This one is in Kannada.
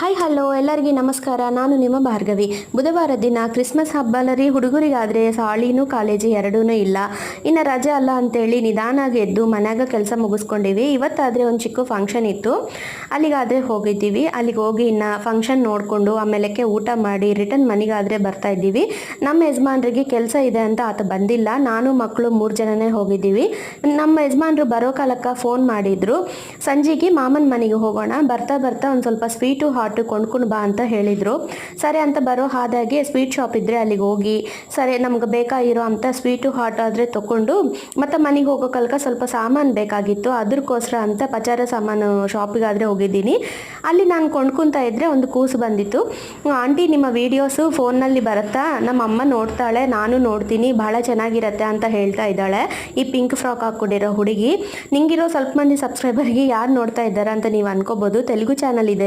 ಹಾಯ್ ಹಲೋ ಎಲ್ಲರಿಗೆ ನಮಸ್ಕಾರ. ನಾನು ನಿಮ್ಮ ಭಾರ್ಗವಿ. ಬುಧವಾರ ದಿನ ಕ್ರಿಸ್ಮಸ್ ಹಬ್ಬ ಅಲ್ಲರಿ. ಹುಡುಗರಿಗಾದರೆ ಸಾಳಿನೂ ಕಾಲೇಜು ಎರಡೂ ಇಲ್ಲ. ಇನ್ನು ರಜೆ ಅಲ್ಲ ಅಂತೇಳಿ ನಿಧಾನಾಗಿ ಎದ್ದು ಮನ್ಯಾಗ ಕೆಲಸ ಮುಗಿಸ್ಕೊಂಡಿವಿ. ಇವತ್ತಾದರೆ ಒಂದು ಚಿಕ್ಕ ಫಂಕ್ಷನ್ ಇತ್ತು, ಅಲ್ಲಿಗಾದರೆ ಹೋಗಿದ್ದೀವಿ. ಅಲ್ಲಿಗೆ ಹೋಗಿ ಇನ್ನು ಫಂಕ್ಷನ್ ನೋಡಿಕೊಂಡು ಆಮೇಲೆ ಊಟ ಮಾಡಿ ರಿಟರ್ನ್ ಮನೆಗಾದರೆ ಬರ್ತಾ ಇದ್ದೀವಿ. ನಮ್ಮ ಯಜಮಾನ್ರಿಗೆ ಕೆಲಸ ಇದೆ ಅಂತ ಆತ ಬಂದಿಲ್ಲ. ನಾನು ಮಕ್ಕಳು 3 ಜನನೇ ಹೋಗಿದ್ದೀವಿ. ನಮ್ಮ ಯಜಮಾನ್ರು ಬರೋ ಕಾಲಕ್ಕೆ ಫೋನ್ ಮಾಡಿದ್ರು, ಸಂಜೆಗೆ ಮಾಮನ ಮನೆಗೆ ಹೋಗೋಣ, ಬರ್ತಾ ಬರ್ತಾ ಒಂದು ಸ್ವಲ್ಪ ಸ್ವೀಟು ಹಾಟು ಕೊಂಡ್ಕೊಂಡು ಬಾ ಅಂತ ಹೇಳಿದರು. ಸರಿ ಅಂತ ಬರೋ ಹಾದಾಗೆ ಸ್ವೀಟ್ ಶಾಪ್ ಇದ್ದರೆ ಅಲ್ಲಿಗೆ ಹೋಗಿ ಸರಿ ನಮ್ಗೆ ಬೇಕಾಗಿರೋ ಅಂಥ ಸ್ವೀಟು ಹಾಟ್ ಆದರೆ ತೊಗೊಂಡು ಮತ್ತು ಮನೆಗೆ ಹೋಗೋ ಕಾಲಕ್ಕೆ ಸ್ವಲ್ಪ ಸಾಮಾನು ಬೇಕಾಗಿತ್ತು. ಅದಕ್ಕೋಸ್ಕರ ಅಂತ ಪಚಾರ ಸಾಮಾನು ಶಾಪಿಗಾದರೆ ಹೋಗಿದ್ದೀನಿ. ಅಲ್ಲಿ ನಾನು ಕೊಂಡ್ಕೊತಾ ಇದ್ದರೆ ಒಂದು ಕೂಸು ಬಂದಿತ್ತು. ಆಂಟಿ ನಿಮ್ಮ ವೀಡಿಯೋಸು ಫೋನ್ನಲ್ಲಿ ಬರುತ್ತಾ, ನಮ್ಮ ಅಮ್ಮ ನೋಡ್ತಾಳೆ, ನಾನು ನೋಡ್ತೀನಿ, ಭಾಳ ಚೆನ್ನಾಗಿರತ್ತೆ ಅಂತ ಹೇಳ್ತಾ ಇದ್ದಾಳೆ. ಈ ಪಿಂಕ್ ಫ್ರಾಕ್ ಹಾಕ್ಕೊಂಡಿರೋ ಹುಡುಗಿ. ನಿಂಗಿರೋ ಸ್ವಲ್ಪ ಮಂದಿ ಸಬ್ಸ್ಕ್ರೈಬರ್ಗೆ ಯಾರು ನೋಡ್ತಾ ಇದ್ದಾರೆ ಅಂತ ನೀವು ಅನ್ಕೋಬೋದು. ತೆಲುಗು ಚಾನಲ್ ಇದೆ